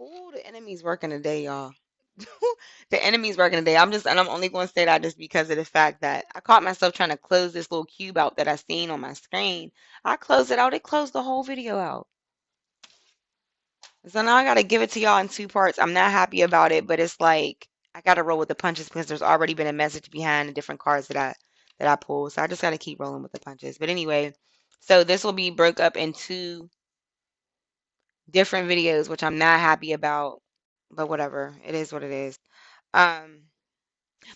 Ooh, the enemy's working today, y'all. The enemy's working today. I'm only going to say that just because of the fact that I caught myself trying to close this little cube out that I seen on my screen. I closed it out. It closed the whole video out. So now I got to give it to y'all in two parts. I'm not happy about it, but it's like I got to roll with the punches because there's already been a message behind the different cards that I pulled. So I just got to keep rolling with the punches. But anyway, so this will be broke up into different videos, which I'm not happy about, but whatever. It is what it is. Um,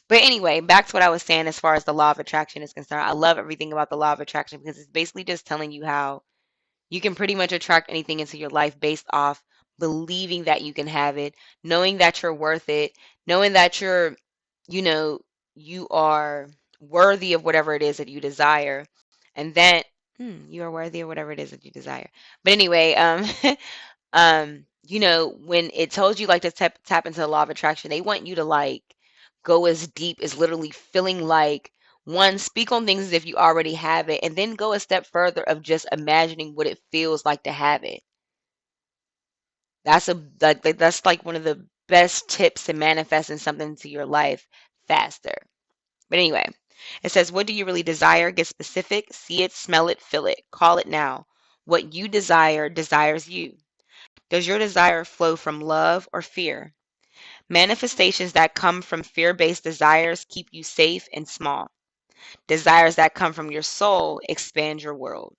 but anyway, back to what I was saying as far as the law of attraction is concerned. I love everything about the law of attraction because it's basically just telling you how you can pretty much attract anything into your life based off believing that you can have it, knowing that you're worth it, knowing that you know, you are worthy of whatever it is that you desire, and then you are worthy of whatever it is that you desire. But anyway, when it tells you like to tap into the law of attraction, they want you to like go as deep as literally feeling like one, speak on things as if you already have it, and then go a step further of just imagining what it feels like to have it. That's like one of the best tips to manifesting something into your life faster. But anyway, it says, what do you really desire? Get specific, see it, smell it, feel it, call it now. What you desire desires you. Does your desire flow from love or fear? Manifestations that come from fear based desires keep you safe and small. Desires that come from your soul expand your world.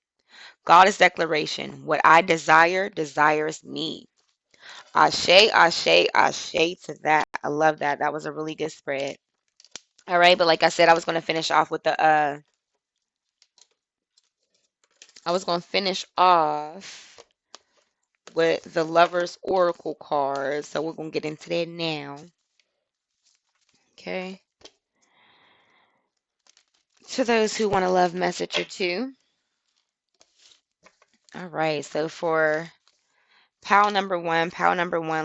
Goddess declaration: what I desire desires me. Ashe, ashe, ashe to that. I love that. That was a really good spread. All right, but like I said, I was going to finish off with the Lover's Oracle cards. So we're going to get into that now. Okay. To those who want a love message or two. All right. So for pal number one,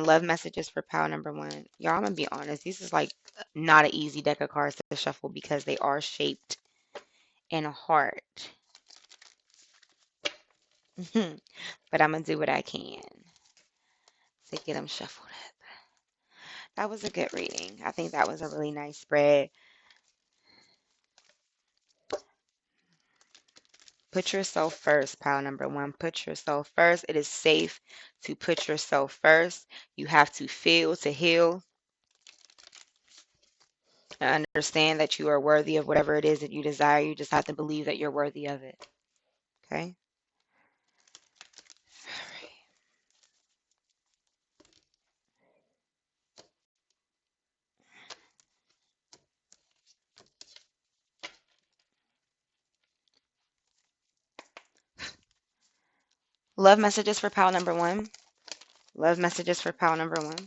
love messages for pal number one. Y'all, I'm going to be honest. This is like not an easy deck of cards to shuffle because they are shaped in a heart. But I'm going to do what I can to get them shuffled up. That was a good reading. I think that was a really nice spread. Put yourself first, pile number one. Put yourself first. It is safe to put yourself first. You have to feel to heal and understand that you are worthy of whatever it is that you desire. You just have to believe that you're worthy of it. Okay? All right. Love messages for pile number one. Love messages for pile number one.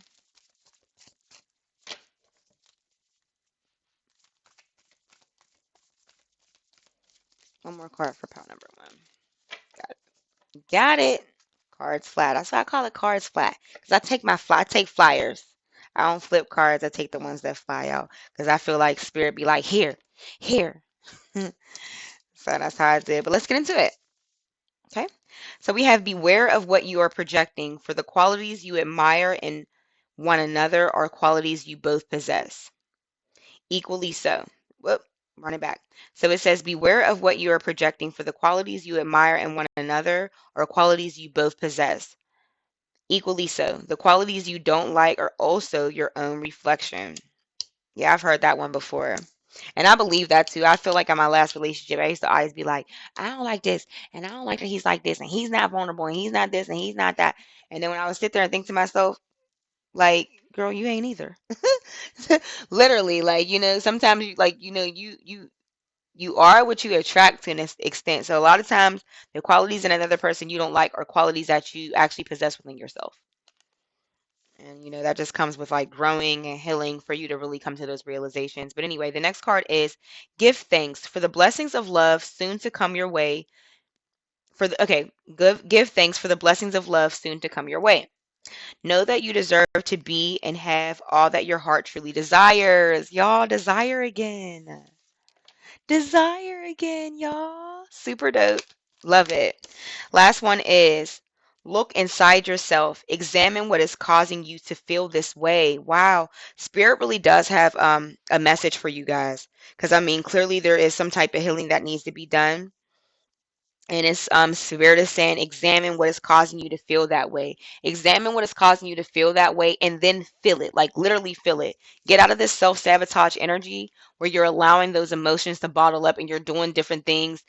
One more card for pile number one. Got it. Got it. Cards flat. That's why I call it cards flat. Because I take flyers. I don't flip cards. I take the ones that fly out. Because I feel like spirit be like, here, here. So that's how I did. But let's get into it. Okay. So we have beware of what you are projecting, for the qualities you admire in one another are qualities you both possess. Equally so. Whoop, run it back. So it says, beware of what you are projecting, for the qualities you admire in one another are qualities you both possess. Equally so. The qualities you don't like are also your own reflection. Yeah, I've heard that one before. And I believe that too. I feel like in my last relationship, I used to always be like, I don't like this, and I don't like that he's like this, and he's not vulnerable, and he's not this, and he's not that. And then when I would sit there and think to myself, like, girl, you ain't either. Literally, like, sometimes you are what you attract to an extent. So a lot of times the qualities in another person you don't like are qualities that you actually possess within yourself. And that just comes with like growing and healing for you to really come to those realizations. But anyway, the next card is give thanks for the blessings of love soon to come your way. Give thanks for the blessings of love soon to come your way. Know that you deserve to be and have all that your heart truly desires. Y'all, desire again. Desire again, y'all. Super dope. Love it. Last one is Look inside yourself. Examine what is causing you to feel this way. Wow. Spirit really does have a message for you guys. Because I mean, clearly there is some type of healing that needs to be done. And it's Spirit is saying, examine what is causing you to feel that way. Examine what is causing you to feel that way and then feel it. Like literally feel it. Get out of this self-sabotage energy where you're allowing those emotions to bottle up and you're doing different things,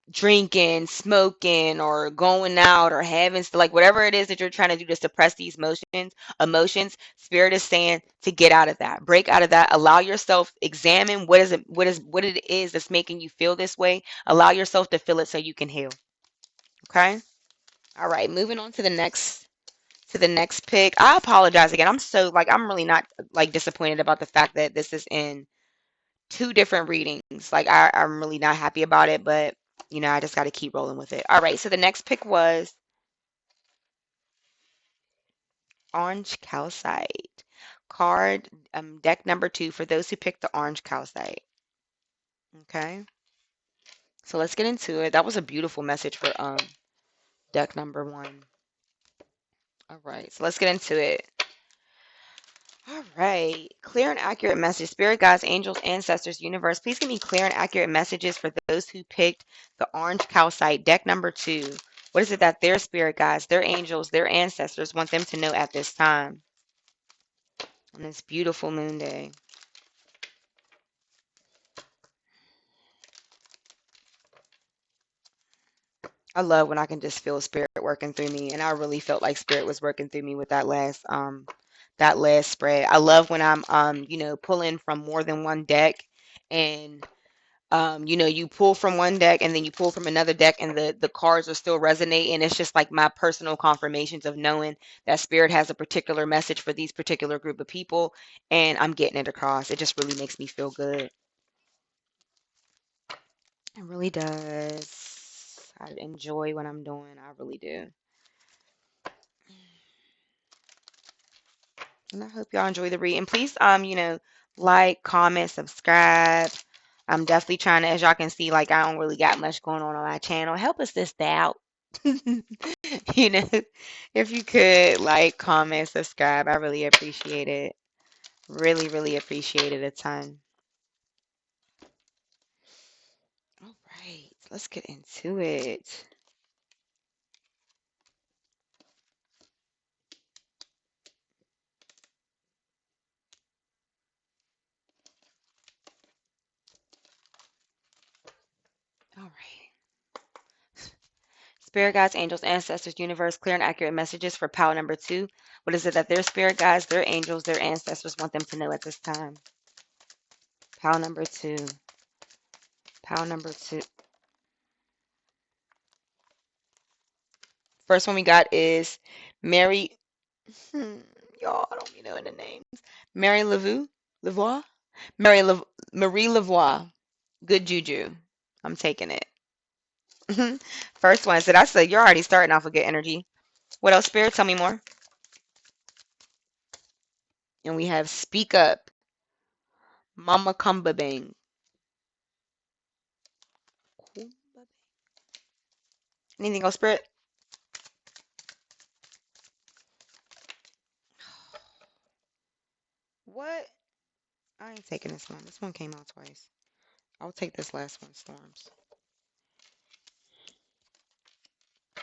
drinking, smoking, or going out, or having like whatever it is that you're trying to do to suppress these emotions. Spirit is saying to get out of that, break out of that, allow yourself, examine what it is that's making you feel this way. Allow yourself to feel it so you can heal. Okay. All right. Moving on to the next pick. I apologize again. I'm so like I'm really not like disappointed about the fact that this is in two different readings. Like I'm really not happy about it, but I just got to keep rolling with it. All right, so the next pick was Orange Calcite card, deck number 2 for those who picked the Orange Calcite. Okay, so let's get into it. That was a beautiful message for deck number 1. All right, so let's get into it. All right. Clear and accurate message. Spirit guides, angels, ancestors, universe. Please give me clear and accurate messages for those who picked the Orange Calcite, deck number 2. What is it that their spirit guides, their angels, their ancestors want them to know at this time on this beautiful moon day? I love when I can just feel spirit working through me, and I really felt like spirit was working through me with that last spread. I love when I'm pulling from more than one deck, and you pull from one deck and then you pull from another deck and the cards are still resonating. It's just like my personal confirmations of knowing that spirit has a particular message for these particular group of people, and I'm getting it across. It just really makes me feel good. It really does. I enjoy what I'm doing. I really do. And I hope y'all enjoy the read. And please, like, comment, subscribe. I'm definitely trying to, as y'all can see, like I don't really got much going on my channel. Help us this out. You know, if you could like, comment, subscribe, I really appreciate it. Really, really appreciate it a ton. All right, let's get into it. All right. Spirit guides, angels, ancestors, universe, clear and accurate messages for pile number 2. What is it that their spirit guides, their angels, their ancestors want them to know at this time? Pile number 2. Pile number 2. First one we got is Mary. Hmm, y'all, I don't be knowing the names. Mary Laveau, Lavoie, Mary Marie Lavoie. Good juju. I'm taking it. First one. So that's you're already starting off with good energy. What else, Spirit? Tell me more. And we have Speak Up, Mama Kumba Bang. Anything else, Spirit? What? I ain't taking this one. This one came out twice. I'll take this last one, Storms.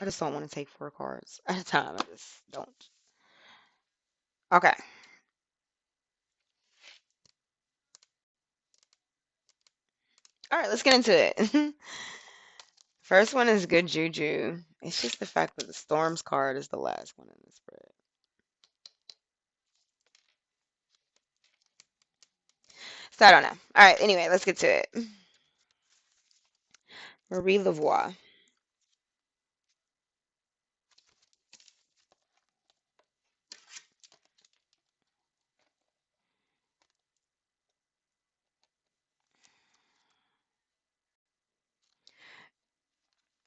I just don't want to take 4 cards at a time. I just don't. Okay. All right, let's get into it. First one is Good Juju. It's just the fact that the Storms card is the last one in the spread. So I don't know. All right, anyway, let's get to it. Marie Lavoie.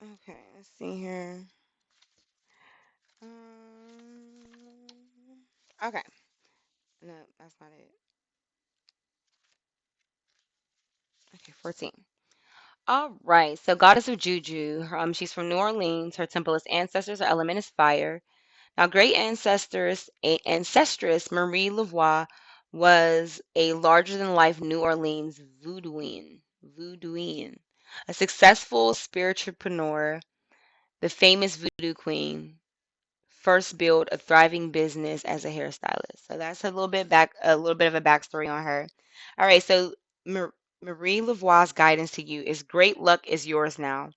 Okay, let's see here. Okay. No, that's not it. Okay, 14. All right. So goddess of Juju. She's from New Orleans. Her temple is ancestors. Her element is fire. Now, great ancestress Marie Lavoir was a larger-than-life New Orleans voodooine, a successful spiritualpreneur, the famous voodoo queen, first built a thriving business as a hairstylist. So that's a little bit of a backstory on her. All right, so Marie Lavoie's guidance to you is great luck is yours now.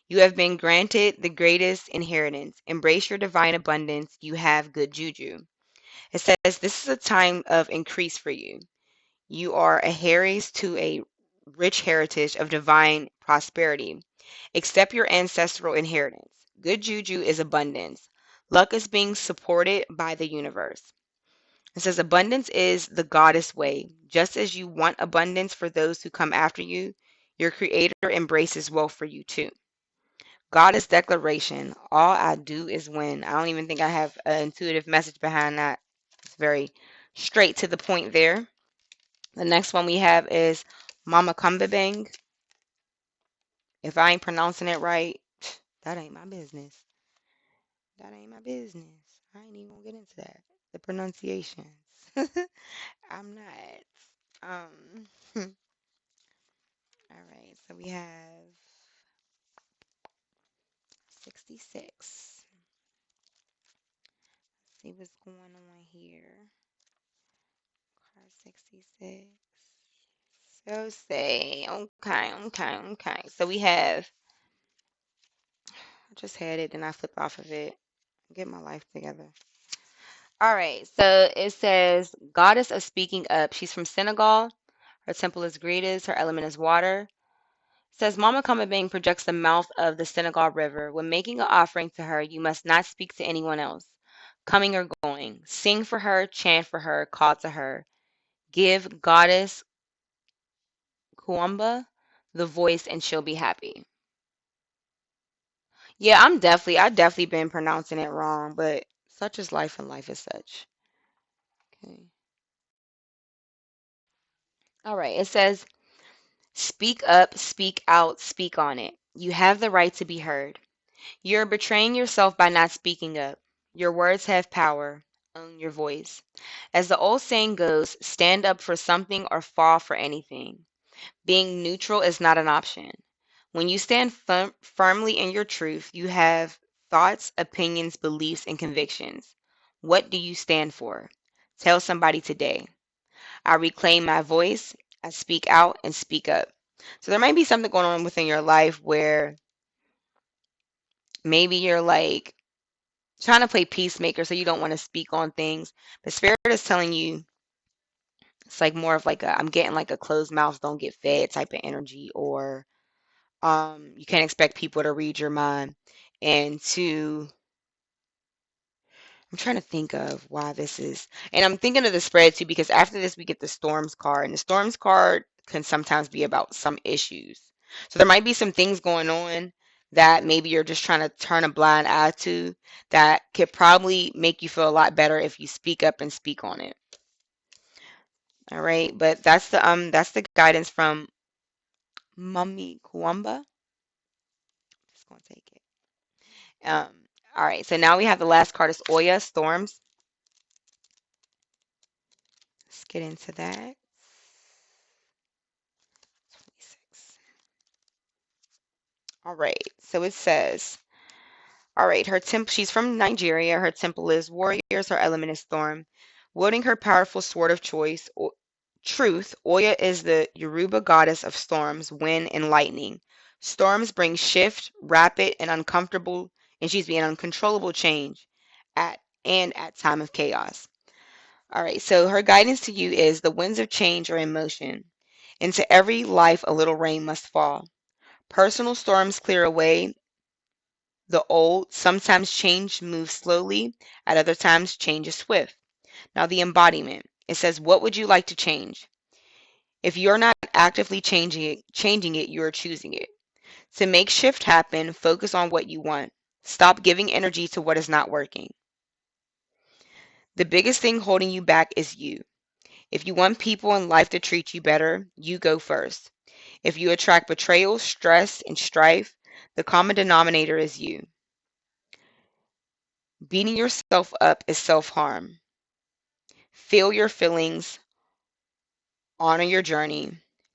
You have been granted the greatest inheritance. Embrace your divine abundance. You have good juju. It says this is a time of increase for you. You are a heiress to a rich heritage of divine prosperity. Accept your ancestral inheritance. Good juju is abundance. Luck is being supported by the universe. It says abundance is the goddess way. Just as you want abundance for those who come after you, your creator embraces wealth for you too. Goddess declaration. All I do is win. I don't even think I have an intuitive message behind that. It's very straight to the point there. The next one we have is Mama Kumbabang. If I ain't pronouncing it right, that ain't my business. That ain't my business. I ain't even gonna get into that. The pronunciations. I'm not. Um. All right. So we have 66. See what's going on here. Card 66. So say, okay. So we have, I just had it, then I flipped off of it. Get my life together. All right, so it says, Goddess of Speaking Up. She's from Senegal. Her temple is Greedas. Her element is water. It says, Mama Kamabing projects the mouth of the Senegal River. When making an offering to her, you must not speak to anyone else, coming or going. Sing for her, chant for her, call to her. Give Goddess Kuamba the voice, and she'll be happy. Yeah, I definitely been pronouncing it wrong, but such is life and life is such. Okay. All right. It says, speak up, speak out, speak on it. You have the right to be heard. You're betraying yourself by not speaking up. Your words have power. Own your voice. As the old saying goes, stand up for something or fall for anything. Being neutral is not an option. When you stand firmly in your truth, you have thoughts, opinions, beliefs, and convictions. What do you stand for? Tell somebody today. I reclaim my voice. I speak out and speak up. So there might be something going on within your life where maybe you're like trying to play peacemaker, so you don't want to speak on things. But Spirit is telling you it's like more of like a I'm getting like a closed mouth, don't get fed type of energy, or you can't expect people to read your mind. And to I'm trying to think of why this is, and I'm thinking of the spread too because after this we get the storms card, and the storms card can sometimes be about some issues. So there might be some things going on that maybe you're just trying to turn a blind eye to that could probably make you feel a lot better if you speak up and speak on it. All right, but that's the guidance from Mummy Kuamba. Just gonna take it. All right, so now we have the last card is Oya Storms. Let's get into that. 26. All right, so it says, all right, her temple, she's from Nigeria. Her temple is warriors, her element is storm. Wielding her powerful sword of truth, Oya is the Yoruba goddess of storms, wind, and lightning. Storms bring shift, rapid, and and uncontrollable change at time of chaos. All right, so her guidance to you is the winds of change are in motion. Into every life a little rain must fall. Personal storms clear away the old. Sometimes change moves slowly, at other times change is swift. Now the embodiment. It says, what would you like to change? If you're not actively changing it, you are choosing it. To make shift happen, focus on what you want. Stop giving energy to what is not working. The biggest thing holding you back is you. If you want people in life to treat you better, you go first. If you attract betrayal, stress, and strife, the common denominator is you. Beating yourself up is self harm. Feel your feelings, honor your journey,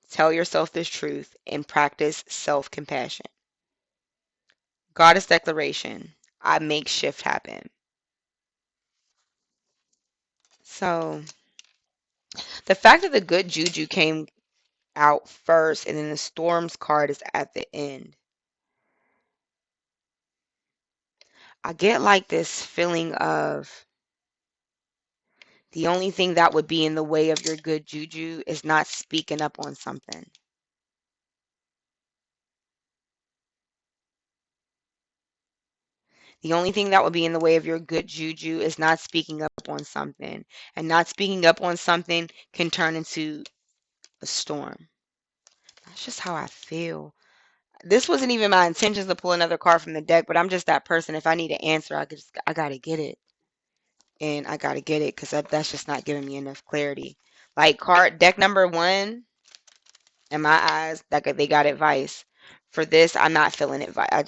tell yourself this truth, and practice self compassion. Goddess declaration: I make shift happen. So, the fact that the good juju came out first and then the storms card is at the end, I get like this feeling of the only thing that would be in the way of your good juju is not speaking up on something. The only thing that would be in the way of your good juju is not speaking up on something. And not speaking up on something can turn into a storm. That's just how I feel. This wasn't even my intentions to pull another card from the deck, but I'm just that person. If I need an answer, I gotta get it. And I gotta get it because that's just not giving me enough clarity. Like card deck number one, in my eyes, that they got advice. For this, I'm not feeling advice. I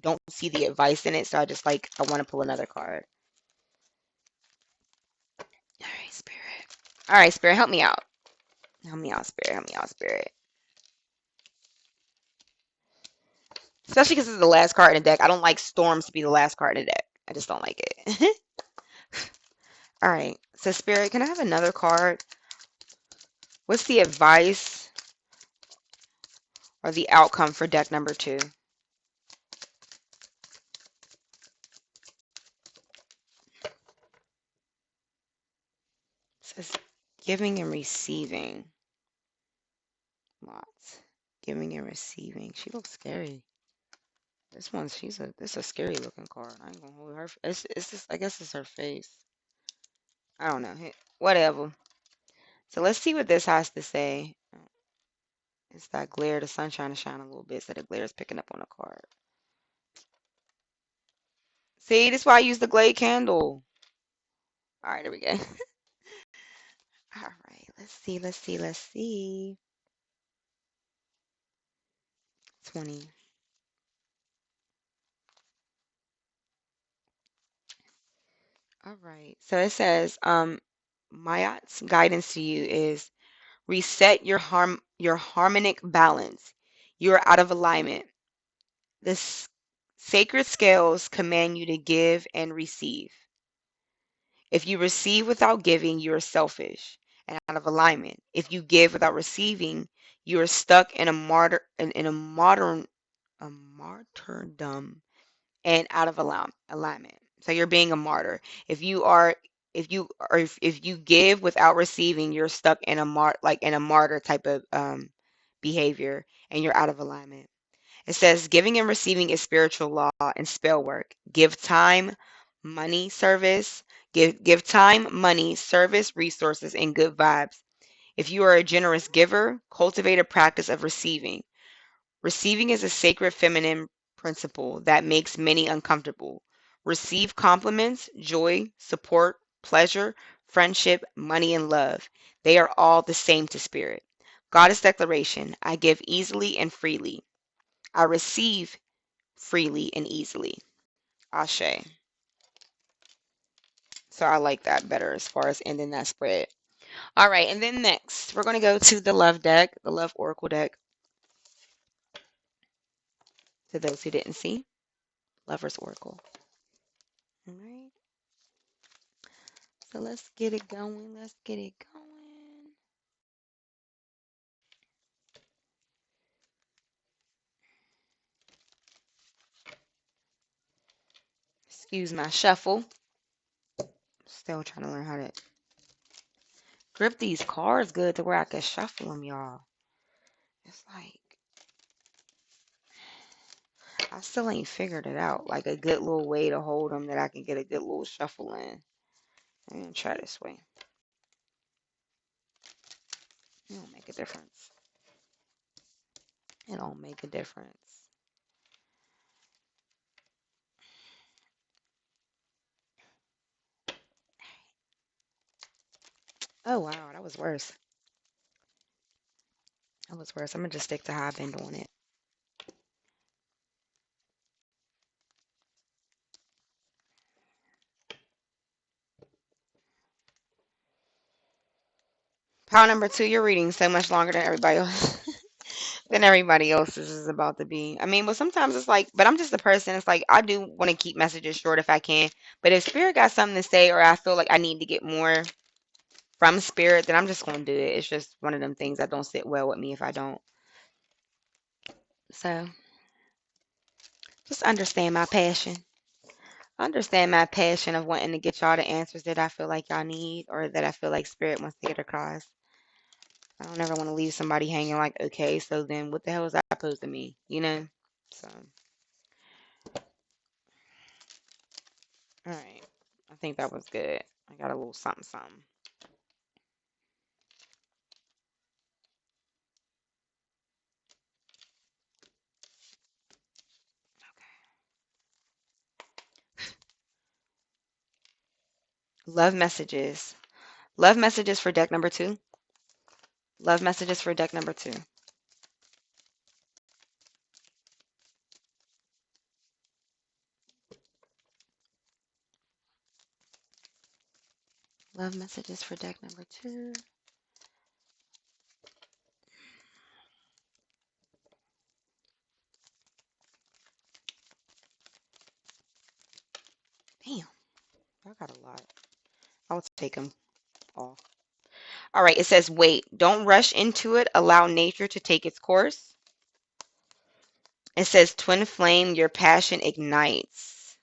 don't see the advice in it, so I want to pull another card. All right, Spirit. All right, Spirit, help me out. Help me out, Spirit. Help me out, Spirit. Especially because this is the last card in the deck. I don't like storms to be the last card in the deck. I just don't like it. All right. So, Spirit, can I have another card? What's the advice or the outcome for deck number two? It says giving and receiving. Lots. Giving and receiving. She looks scary. This is a scary looking card. I ain't gonna hold her. It's just, I guess it's her face. I don't know. Whatever. So let's see what this has to say. It's that glare. The sun trying to shine a little bit, so the glare is picking up on the card. See, this is why I use the Glade candle. All right, there we go. All right, let's see, let's see, let's see. 20. All right. So it says, Mayat's guidance to you is reset your harmonic balance. You are out of alignment. The sacred scales command you to give and receive. If you receive without giving, you are selfish and out of alignment. If you give without receiving, you are stuck in a martyrdom and out of alignment. So you're being a martyr. If you give without receiving, you're stuck in a martyr type of behavior, and you're out of alignment. It says giving and receiving is spiritual law and spell work. Give time, money, service. Give time, money, service, resources, and good vibes. If you are a generous giver, cultivate a practice of receiving. Receiving is a sacred feminine principle that makes many uncomfortable. Receive compliments, joy, support, pleasure, friendship, money, and love. They are all the same to spirit. Goddess declaration: I give easily and freely. I receive freely and easily. Ashe. So I like that better as far as ending that spread. All right, and then next, we're going to go to the love deck, the love oracle deck. To those who didn't see, Lover's Oracle. All right. So let's get it going. Let's get it going. Excuse my shuffle. Still trying to learn how to grip these cards good to where I can shuffle them, y'all. It's like I still ain't figured it out. Like a good little way to hold them that I can get a good little shuffle in. I'm gonna try this way. It don't make a difference. It don't make a difference. Oh wow, that was worse. That was worse. I'm gonna just stick to how I've been doing it. Pile number two, you're reading so much longer than everybody else. Than everybody else's is about to be. I mean, but sometimes it's like, but I'm just a person. It's like I do want to keep messages short if I can. But if spirit got something to say, or I feel like I need to get more from spirit, then I'm just gonna do it. It's just one of them things that don't sit well with me if I don't. So just understand my passion. Understand my passion of wanting to get y'all the answers that I feel like y'all need, or that I feel like spirit wants to get across. I don't ever want to leave somebody hanging like, okay, so then what the hell is that supposed to mean? You know? So, all right. I think that was good. I got a little something, something. Love messages. Love messages for deck number two. Love messages for deck number two. Love messages for deck number two. Damn, I got a lot. I'll take them all. All right, it says wait. Don't rush into it. Allow nature to take its course. It says twin flame, your passion ignites.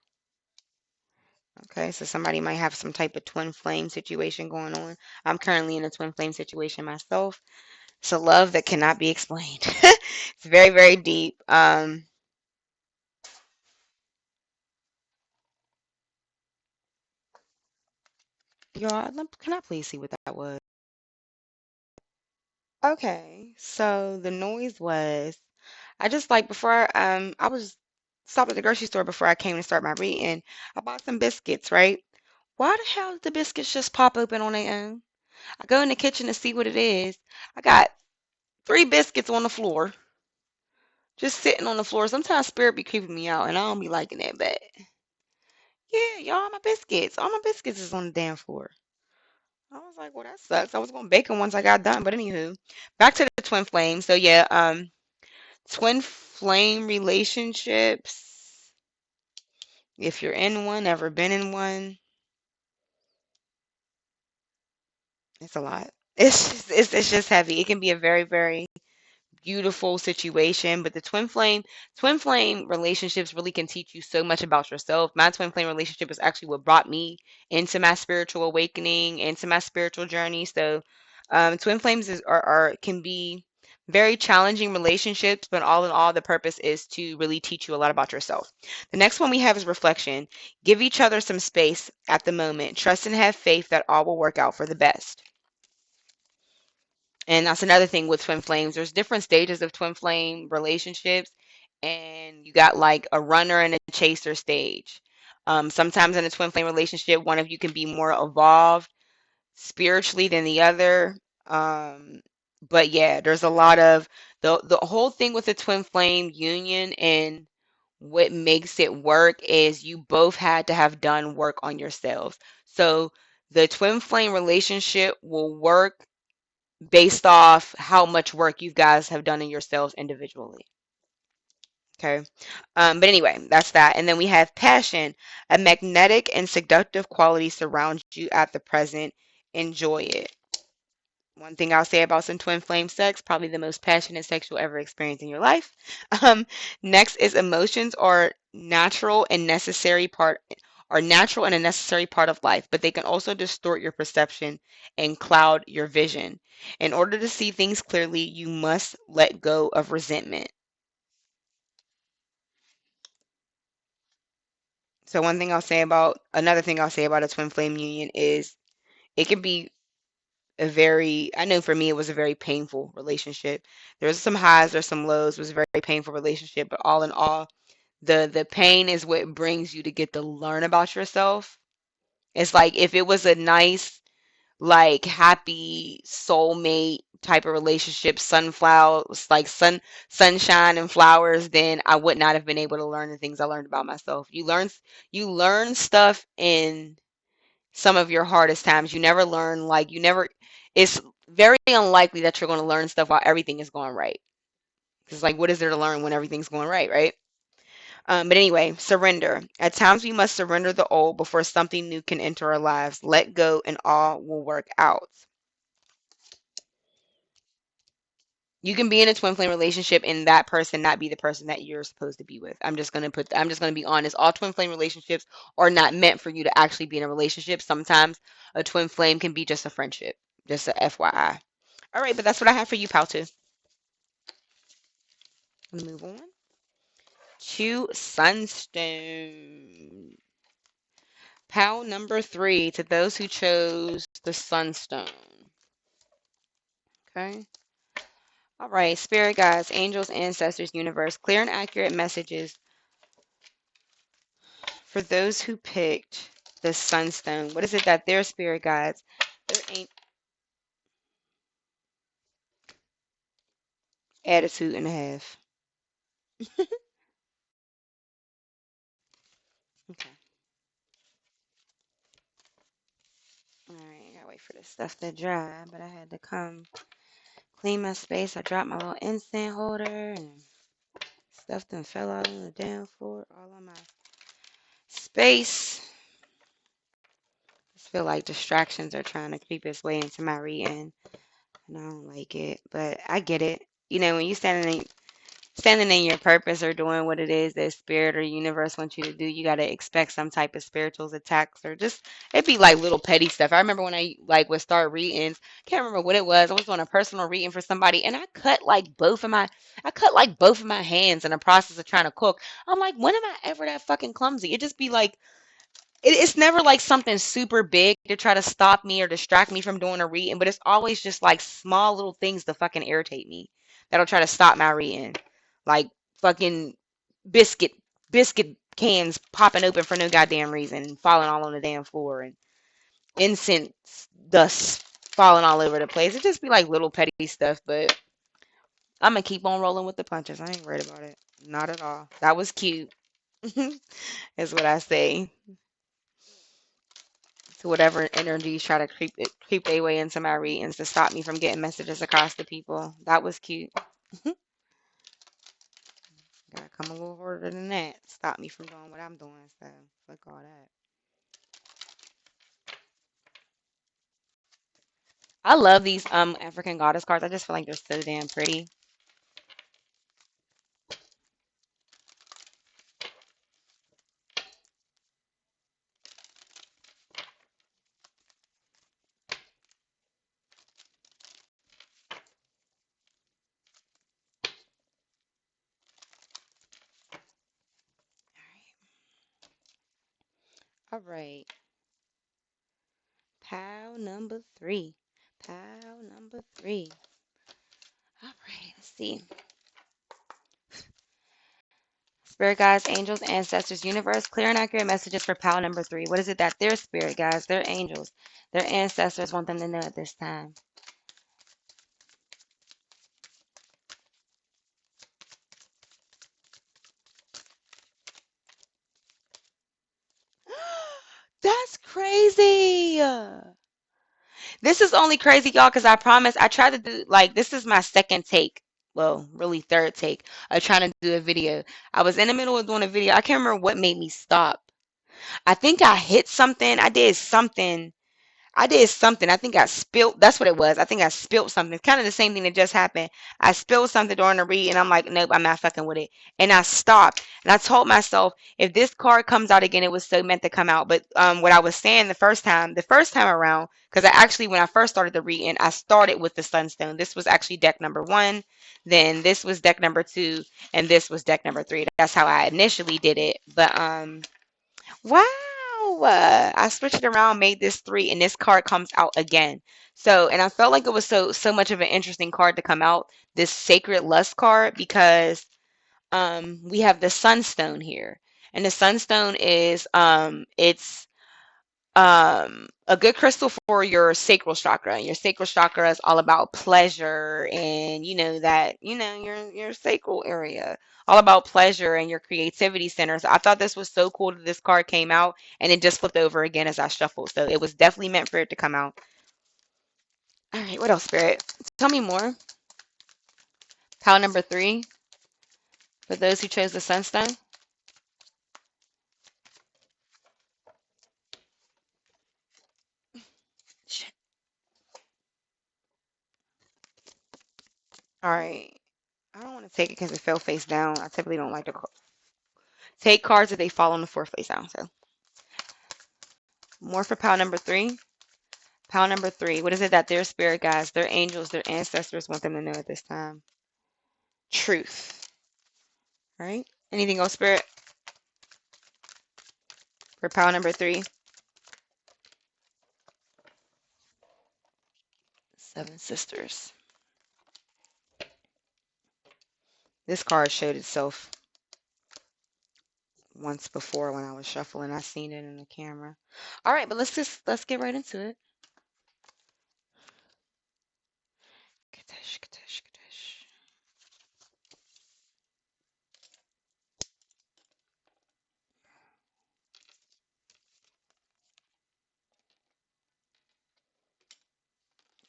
Okay, so somebody might have some type of twin flame situation going on. I'm currently in a twin flame situation myself. It's a love that cannot be explained. It's very, very deep. Y'all, can I please see what that was? Okay, so the noise was I just like before I was stopped at the grocery store before I came to start my reading. I bought some biscuits, right? Why the hell did the biscuits just pop open on their own? I go in the kitchen to see what it is. I got three biscuits on the floor, just sitting on the floor. Sometimes spirit be creeping me out, and I don't be liking that. But yeah, y'all, my biscuits, all my biscuits is on the damn floor. I was like, well, that sucks. I was gonna bake them once I got done, but anywho, back to the twin flame. So yeah, twin flame relationships. If you're in one, ever been in one, it's a lot. It's just heavy. It can be a very, very beautiful situation, but the twin flame relationships really can teach you so much about yourself. My twin flame relationship is actually what brought me into my spiritual awakening, into my spiritual journey. So twin flames are can be very challenging relationships, but all in all the purpose is to really teach you a lot about yourself. The next one we have is reflection. Give each other some space at the moment. Trust and have faith that all will work out for the best. And that's another thing with twin flames. There's different stages of twin flame relationships, and you got like a runner and a chaser stage. Sometimes in a twin flame relationship, one of you can be more evolved spiritually than the other. Um, but yeah, there's a lot of the whole thing with the twin flame union, and what makes it work is you both had to have done work on yourselves. So the twin flame relationship will work based off how much work you guys have done in yourselves individually. Okay. But anyway, that's that. And then we have passion. A magnetic and seductive quality surrounds you at the present. Enjoy it. One thing I'll say about some twin flame sex, probably the most passionate sex you'll ever experience in your life. Um, Next is emotions are natural and a necessary part of life, but they can also distort your perception and cloud your vision. In order to see things clearly, you must let go of resentment. So another thing I'll say about a twin flame union is it can be I know for me it was a very painful relationship. There's some highs, there's some lows. It was a very painful relationship, but all in all, the pain is what brings you to get to learn about yourself. It's like if it was a nice, like happy soulmate type of relationship, sunflowers, like sunshine and flowers, then I would not have been able to learn the things I learned about myself. You learn stuff in some of your hardest times. You never learn like you never it's very unlikely that you're going to learn stuff while everything is going right. It's like, what is there to learn when everything's going right, right? But anyway, surrender. At times we must surrender the old before something new can enter our lives. Let go and all will work out. You can be in a twin flame relationship and that person not be the person that you're supposed to be with. I'm just gonna be honest. All twin flame relationships are not meant for you to actually be in a relationship. Sometimes a twin flame can be just a friendship. Just a FYI. All right, but that's what I have for you, pal, too. Move on to Sunstone. Pal number 3 to those who chose the Sunstone. Okay. All right, spirit guides, angels, ancestors, universe, clear and accurate messages for those who picked the Sunstone. What is it that their spirit guides, their attitude and a half? Okay. All right, I gotta wait for this stuff to dry, but I had to come clean my space. I dropped my little incense holder and stuff then fell out on the damn floor, all on my space. I just feel like distractions are trying to creep its way into my reading, and I don't like it, but I get it. You know, when you standing in your purpose or doing what it is that spirit or universe wants you to do, you got to expect some type of spiritual attacks or just it'd be like little petty stuff. I remember when I like would start readings, can't remember what it was. I was doing a personal reading for somebody and I cut like both of my hands in the process of trying to cook. I'm like, when am I ever that fucking clumsy? It just be like it's never like something super big to try to stop me or distract me from doing a reading, but it's always just like small little things to fucking irritate me that'll try to stop my reading. Like fucking biscuit biscuit cans popping open for no goddamn reason and falling all on the damn floor and incense dust falling all over the place. It just be like little petty stuff, but I'm gonna keep on rolling with the punches. I ain't worried about it. Not at all. That was cute. Is what I say to whatever energies try to creep their way into my readings to stop me from getting messages across to people. That was cute. Gotta come a little harder than that. Stop me from doing what I'm doing. So fuck all that. I love these African goddess cards. I just feel like they're so damn pretty. All right. Pile number 3. Pile number 3. All right. Let's see. Spirit guides, angels, ancestors, universe, clear and accurate messages for pile number 3. What is it that their spirit guides, their angels, their ancestors want them to know at this time? That's crazy. This is only crazy, y'all, because I promise I tried to do like this is my second take. Well, really third take of trying to do a video. I was in the middle of doing a video. I can't remember what made me stop. I think I hit something. I did something. I think I spilled. That's what it was. I think I spilled something. Kind of the same thing that just happened. I spilled something during the read, and I'm like, nope, I'm not fucking with it. And I stopped. And I told myself, if this card comes out again, it was so meant to come out. But what I was saying the first time around, because when I first started the reading, I started with the Sunstone. This was actually deck number 1. Then this was deck number 2, and this was deck number 3. That's how I initially did it. But wow. I switched it around, made this 3, and this card comes out again. So, and I felt like it was so much of an interesting card to come out, this Sacred Lust card, because we have the Sunstone here. And the Sunstone is it's a good crystal for your sacral chakra. And your sacral chakra is all about pleasure and that, your sacral area. All about pleasure and your creativity center. So I thought this was so cool that this card came out and it just flipped over again as I shuffled. So it was definitely meant for it to come out. All right, what else, Spirit? Tell me more. Pile number 3 for those who chose the Sunstone. Shit. All right. I don't want to take it because it fell face down. I typically don't like to take cards if they fall on the floor face down. So more for pile number 3. Pile number 3. What is it that their spirit guides, their angels, their ancestors want them to know at this time? Truth. All right. Anything else, Spirit? For pile number 3. 7 sisters. This card showed itself once before when I was shuffling. I seen it in the camera. All right, but let's get right into it. Kadesh, Kadesh, Kadesh.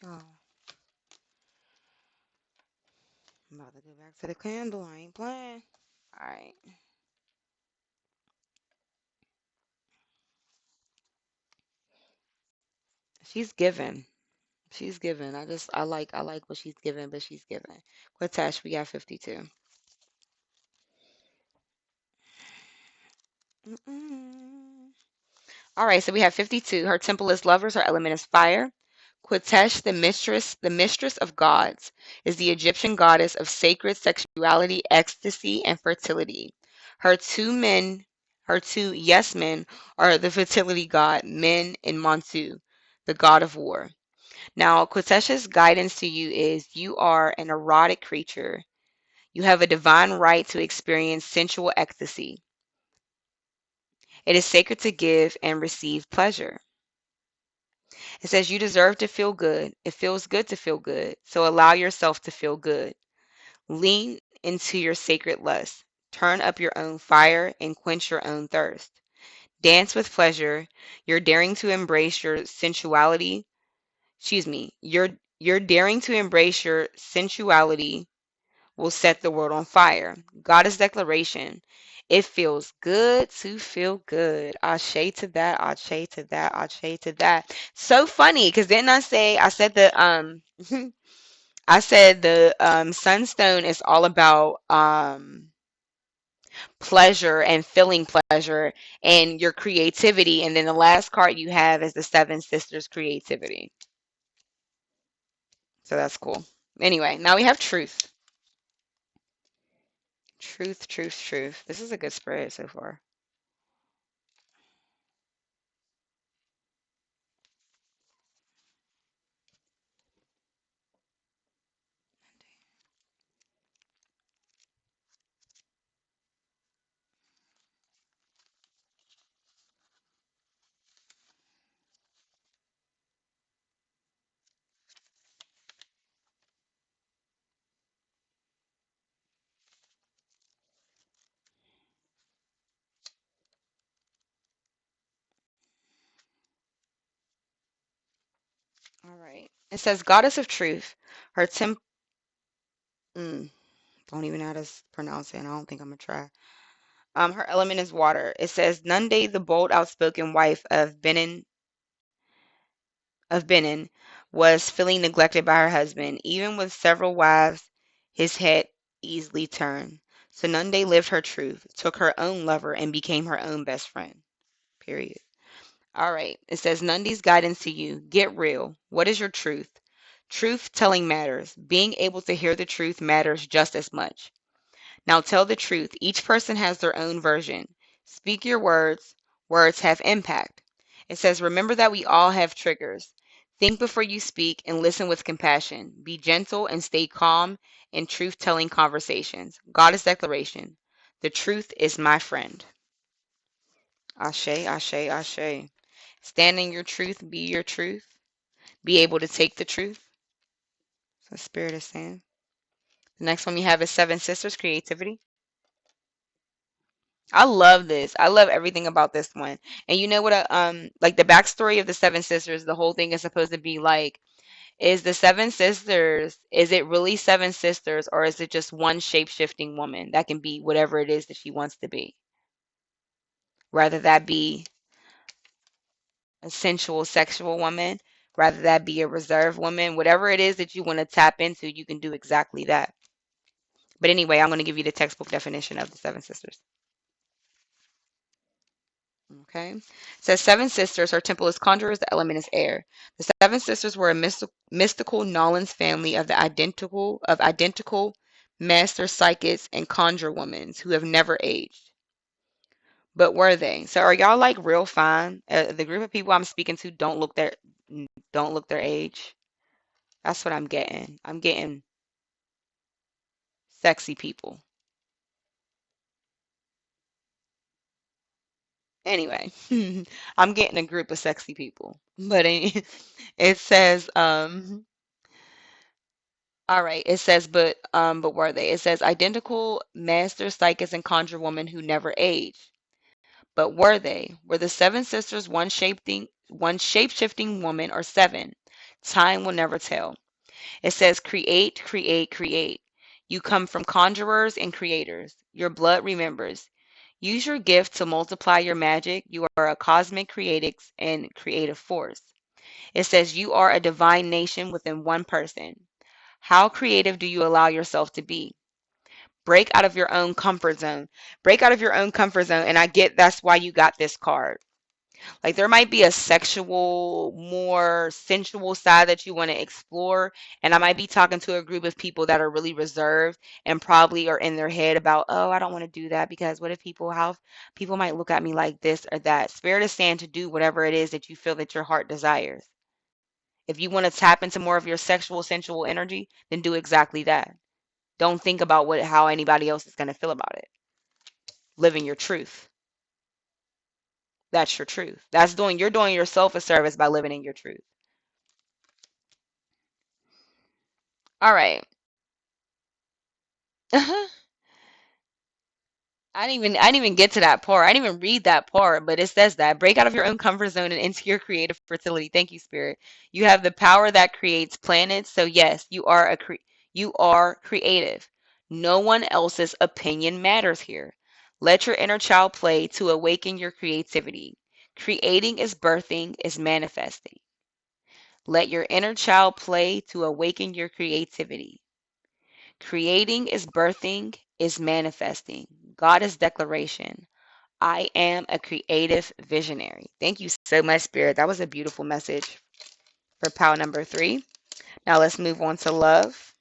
Oh, I'm about to go back to the candle. I ain't playing. All right. She's given. She's given. I like what she's given, but she's given. Quatash, we got 52. Mm-mm. All right, so we have 52. Her temple is lovers, her element is fire. Quetesh, the mistress of gods, is the Egyptian goddess of sacred sexuality, ecstasy, and fertility. Her two men, her two yes men, are the fertility god, Men and Montu, the god of war. Now, Quetesh's guidance to you is you are an erotic creature. You have a divine right to experience sensual ecstasy. It is sacred to give and receive pleasure. It says you deserve to feel good. It feels good to feel good. So allow yourself to feel good. Lean into your sacred lust. Turn up your own fire and quench your own thirst. Dance with pleasure. You're daring to embrace your sensuality. Excuse me. You're daring to embrace your sensuality will set the world on fire. Goddess declaration. It feels good to feel good. Ashe to that, ashe to that, ashe to that. So funny, because didn't I said I said the sunstone is all about pleasure and feeling pleasure and your creativity. And then the last card you have is the Seven Sisters creativity. So that's cool. Anyway, now we have truth. Truth, truth, truth. This is a good spread so far. All right. It says, Goddess of Truth. Her don't even know how to pronounce it, and I don't think I'm gonna try. Her element is water. It says, Nunde, the bold, outspoken wife of Benin, was feeling neglected by her husband. Even with several wives, his head easily turned. So Nunde lived her truth, took her own lover, and became her own best friend. Period. All right. It says, Nundi's guidance to you. Get real. What is your truth? Truth telling matters. Being able to hear the truth matters just as much. Now tell the truth. Each person has their own version. Speak your words. Words have impact. It says, remember that we all have triggers. Think before you speak and listen with compassion. Be gentle and stay calm in truth telling conversations. Goddess declaration. The truth is my friend. Ashe, ashe, ashe. Stand in your truth, be your truth, be able to take the truth. So Spirit is saying. The next one we have is Seven Sisters, creativity. I love this. I love everything about this one. And you know what? Like the backstory of the Seven Sisters, the whole thing is supposed to be like, is the Seven Sisters, is it really seven sisters, or is it just one shape-shifting woman that can be whatever it is that she wants to be? Rather that be a sensual, sexual woman, rather that be a reserved woman, whatever it is that you want to tap into, you can do exactly that. But anyway, I'm going to give you the textbook definition of the Seven Sisters. Okay. It says seven sisters. Her temple is conjurers. The element is air. The seven sisters were a mystical Nolans family of identical master psychics and conjure women who have never aged. But were they? So are y'all like real fine? The group of people I'm speaking to don't look their age. That's what I'm getting. I'm getting sexy people. Anyway, I'm getting a group of sexy people. But it says all right, it says, but were they? It says identical master psychics and conjure woman who never age. But were they? Were the seven sisters one shape-shifting woman or seven? Time will never tell. It says create, create, create. You come from conjurers and creators. Your blood remembers. Use your gift to multiply your magic. You are a cosmic creative and creative force. It says you are a divine nation within one person. How creative do you allow yourself to be? Break out of your own comfort zone. Break out of your own comfort zone. And I get that's why you got this card. Like there might be a sexual, more sensual side that you want to explore. And I might be talking to a group of people that are really reserved and probably are in their head about, oh, I don't want to do that because what if how people might look at me like this or that. Spirit is saying to do whatever it is that you feel that your heart desires. If you want to tap into more of your sexual, sensual energy, then do exactly that. Don't think about how anybody else is going to feel about it. Living your truth. That's your truth. You're doing yourself a service by living in your truth. All right. I didn't even get to that part. I didn't even read that part, but it says that break out of your own comfort zone and into your creative fertility. Thank you, Spirit. You have the power that creates planets. So yes, you are creative. No one else's opinion matters here. Let your inner child play to awaken your creativity. Creating is birthing is manifesting. Let your inner child play to awaken your creativity. Creating is birthing is manifesting. Goddess declaration. I am a creative visionary. Thank you so much, Spirit. That was a beautiful message for pile number 3. Now let's move on to love.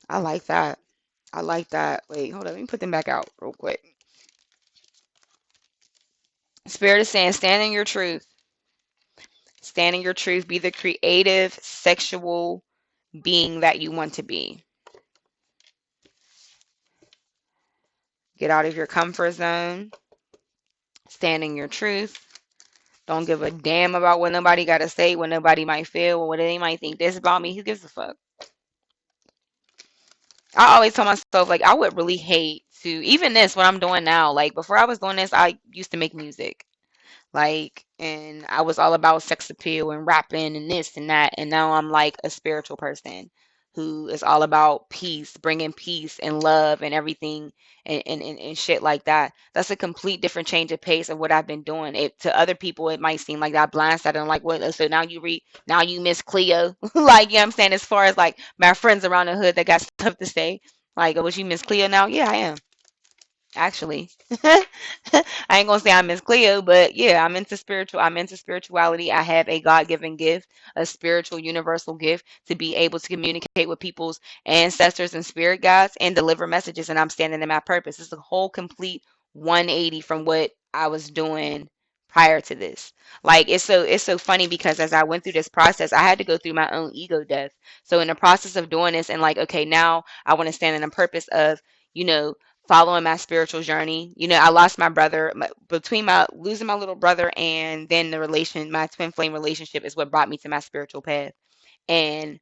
I like that. I like that. Wait, hold on. Let me put them back out real quick. Spirit is saying, stand in your truth. Stand in your truth. Be the creative, sexual being that you want to be. Get out of your comfort zone. Stand in your truth. Don't give a damn about what nobody got to say, what nobody might feel, or what they might think this about me. Who gives a fuck? I always tell myself, like, I would really hate to, even this, what I'm doing now, like, before I was doing this, I used to make music. Like, and I was all about sex appeal and rapping and this and that. And now I'm like a spiritual person who is all about peace, bringing peace and love and everything and shit like that. That's a complete different change of pace of what I've been doing. It to other people, it might seem like that blindsided. I'm like, what? So now you Miss Cleo. Like, you know what I'm saying? As far as like my friends around the hood that got stuff to say, like, oh, was you Miss Cleo now? Yeah, I am. Actually, I ain't gonna say I'm Miss Cleo, but yeah, I'm into spirituality. I have a God-given gift, a spiritual universal gift to be able to communicate with people's ancestors and spirit guides and deliver messages, and I'm standing in my purpose. It's a whole complete 180 from what I was doing prior to this. Like it's so funny because as I went through this process, I had to go through my own ego death. So in the process of doing this and like, okay, now I want to stand in the purpose of, you know, following my spiritual journey. You know, I lost my brother between my losing my little brother and then my twin flame relationship is what brought me to my spiritual path. And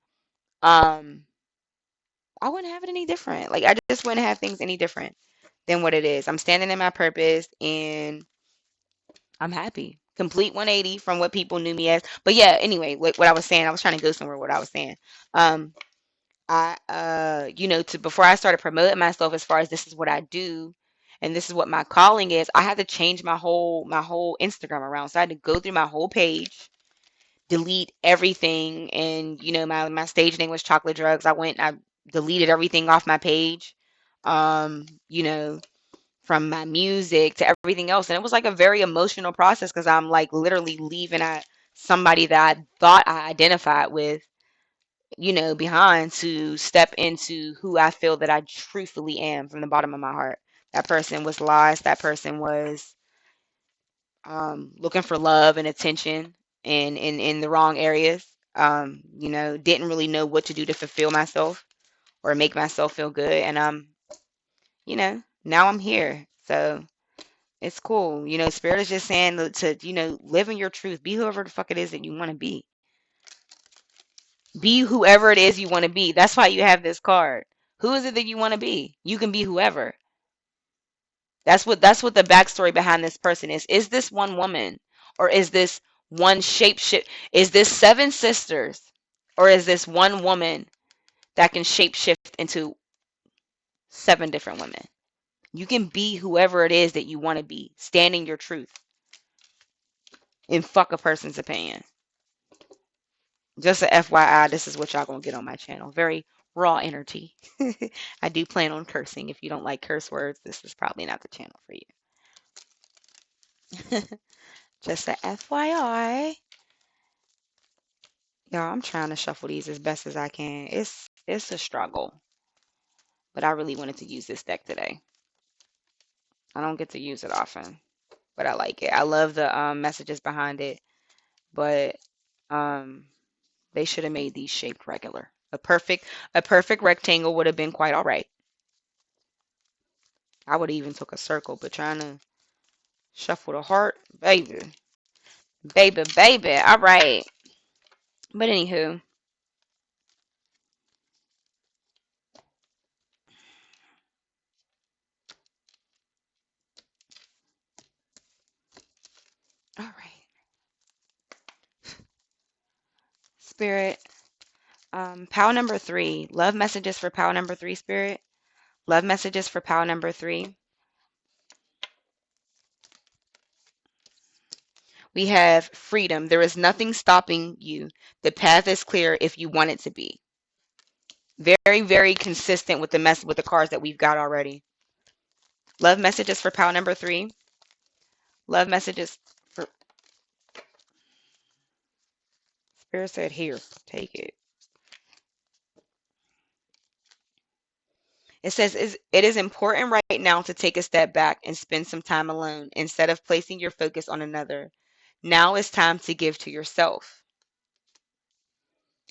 um I wouldn't have it any different. Like I just wouldn't have things any different than what it is. I'm standing in my purpose and I'm happy. Complete 180 from what people knew me as. But yeah, anyway, what I was saying, I was trying to go somewhere with what I was saying. Um I you know, to before I started promoting myself as far as this is what I do and this is what my calling is, I had to change my whole Instagram around. So I had to go through my whole page, delete everything, and you know, my stage name was Chocolate Drugs. I deleted everything off my page. You know, from my music to everything else. And it was like a very emotional process because I'm like literally leaving somebody that I thought I identified with, you know, behind to step into who I feel that I truthfully am from the bottom of my heart. That person was lost. That person was looking for love and attention and in the wrong areas. You know, didn't really know what to do to fulfill myself or make myself feel good. And you know, now I'm here. So it's cool. You know, Spirit is just saying to, you know, live in your truth. Be whoever the fuck it is that you want to be. Be whoever it is you want to be. That's why you have this card. Who is it that you want to be? You can be whoever. That's what the backstory behind this person is. Is this one woman? Or is this one shape shift? Is this seven sisters? Or is this one woman that can shape shift into seven different women? You can be whoever it is that you want to be. Stand in your truth and fuck a person's opinion. Just a FYI, this is what y'all gonna get on my channel. Very raw energy. I do plan on cursing. If you don't like curse words, this is probably not the channel for you. Just a FYI. Y'all, I'm trying to shuffle these as best as I can. It's a struggle, but I really wanted to use this deck today. I don't get to use it often, but I like it. I love the messages behind it, but um, they should have made these shaped regular. A perfect rectangle would have been quite all right. I would have even took a circle, but trying to shuffle the heart, baby, baby, baby. All right. But anywho, all right. Spirit, pile number 3. Love messages for pile number 3, Spirit. Love messages for pile number 3. We have freedom. There is nothing stopping you. The path is clear if you want it to be. Very, very consistent with the cards that we've got already. Love messages for pile number 3. Love messages for Spirit said here. Take it. It says it is important right now to take a step back and spend some time alone instead of placing your focus on another. Now is time to give to yourself.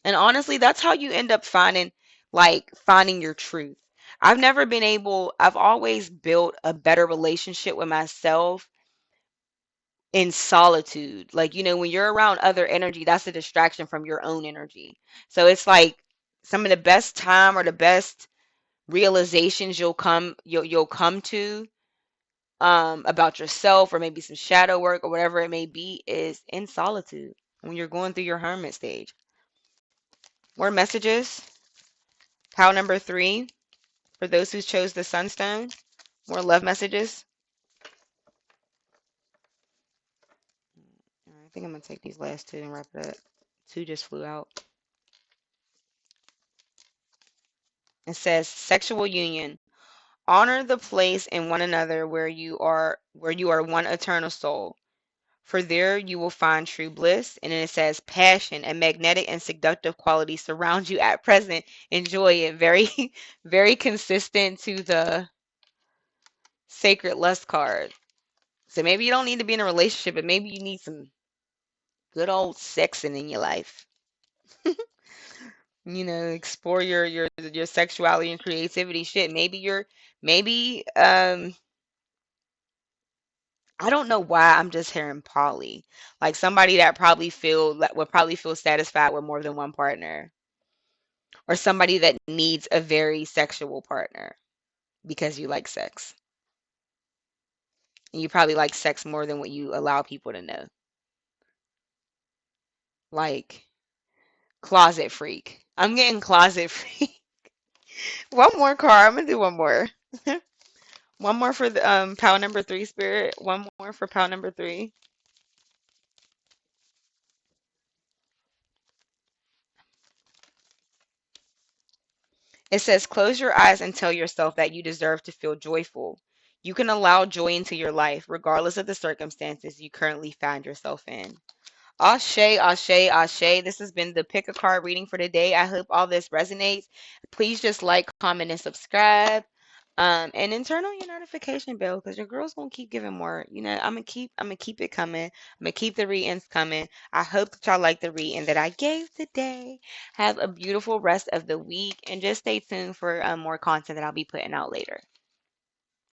And honestly, that's how you end up finding your truth. I've always built a better relationship with myself in solitude. Like, you know, when you're around other energy, that's a distraction from your own energy. So it's like some of the best time or the best realizations you'll come to about yourself or maybe some shadow work or whatever it may be is in solitude when you're going through your hermit stage. More messages. Pile number 3 for those who chose the sunstone. More love messages. I think I'm going to take these last 2 and wrap it up. 2 just flew out. It says sexual union. Honor the place in one another where you are one eternal soul. For there you will find true bliss. And then it says passion and magnetic and seductive qualities surround you at present. Enjoy it. Very, very consistent to the sacred lust card. So maybe you don't need to be in a relationship, but maybe you need some good old sexing in your life. Explore your sexuality and creativity. Shit, maybe I don't know why I'm just hearing poly. Like somebody that probably feel that would probably feel satisfied with more than one partner, or somebody that needs a very sexual partner because you like sex. And you probably like sex more than what you allow people to know. Like closet freak. I'm getting closet freak. One more card. I'm gonna do one more. One more for the pal number three spirit. One more for pal number three. It says, close your eyes and tell yourself that you deserve to feel joyful. You can allow joy into your life, regardless of the circumstances you currently find yourself in. Ashe, Ashe, Ashe. This has been the pick a card reading for today. I hope all this resonates. Please just like, comment, and subscribe. And then turn on your notification bell because your girl's gonna keep giving more. I'm gonna keep it coming. I'm gonna keep the readings coming. I hope that y'all like the reading that I gave today. Have a beautiful rest of the week and just stay tuned for more content that I'll be putting out later.